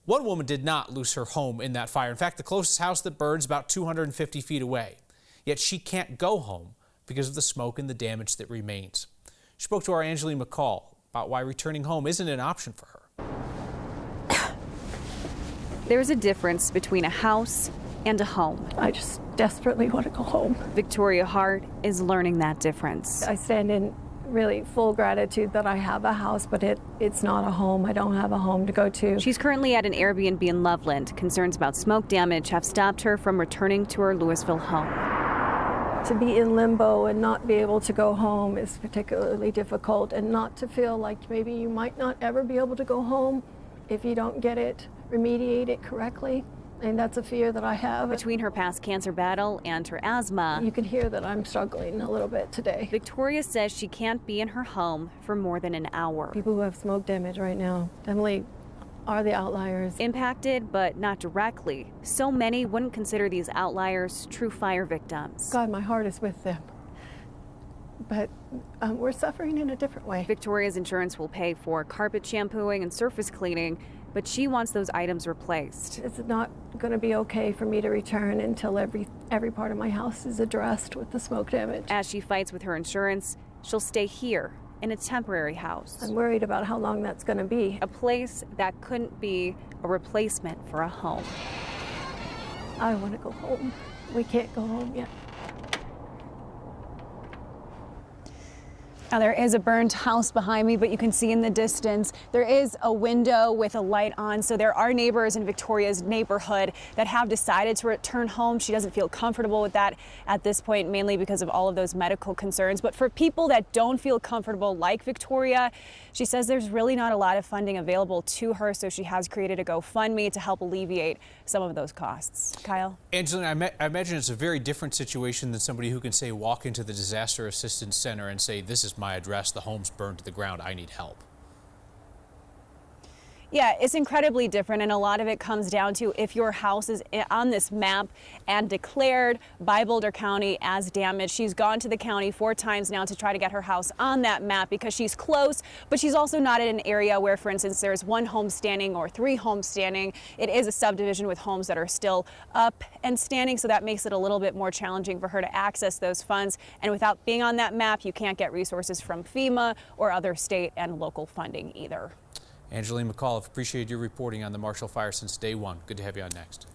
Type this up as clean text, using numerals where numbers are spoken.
One woman did not lose her home in that fire. In fact, the closest house that burned is about 250 feet away. Yet she can't go home because of the smoke and the damage that remains. She spoke to our Angeline McCall about why returning home isn't an option for her. There's a difference between a house and a home. I just desperately want to go home. Victoria Hart is learning that difference. I stand in really full gratitude that I have a house, but it's not a home. I don't have a home to go to. She's currently at an Airbnb in Loveland. Concerns about smoke damage have stopped her from returning to her Louisville home. To be in limbo and not be able to go home is particularly difficult, and not to feel like maybe you might not ever be able to go home if you don't get it, remediate it correctly. And that's a fear that I have. Between her past cancer battle and her asthma, you can hear that I'm struggling a little bit today. Victoria says she can't be in her home for more than an hour. People who have smoke damage right now definitely are the outliers. Impacted, but not directly. So many wouldn't consider these outliers true fire victims. God, my heart is with them. But we're suffering in a different way. Victoria's insurance will pay for carpet shampooing and surface cleaning, but she wants those items replaced. It's not going to be okay for me to return until every part of my house is addressed with the smoke damage. As she fights with her insurance, she'll stay here in a temporary house. I'm worried about how long that's going to be. A place that couldn't be a replacement for a home. I want to go home. We can't go home yet. Now, there is a burned house behind me, but you can see in the distance there is a window with a light on. So there are neighbors in Victoria's neighborhood that have decided to return home. She doesn't feel comfortable with that at this point, mainly because of all of those medical concerns. But for people that don't feel comfortable like Victoria, she says there's really not a lot of funding available to her. So she has created a GoFundMe to help alleviate some of those costs. Kyle? Angeline, I imagine it's a very different situation than somebody who can say walk into the Disaster Assistance Center and say, this is my address, the home's burned to the ground, I need help. Yeah, it's incredibly different, and a lot of it comes down to if your house is on this map and declared by Boulder County as damaged. She's gone to the county 4 times now to try to get her house on that map because she's close, but she's also not in an area where, for instance, there's 1 home standing or 3 homes standing. It is a subdivision with homes that are still up and standing, so that makes it a little bit more challenging for her to access those funds. And without being on that map, you can't get resources from FEMA or other state and local funding either. Angeline McCall, I've appreciated your reporting on the Marshall Fire since day one. Good to have you on next.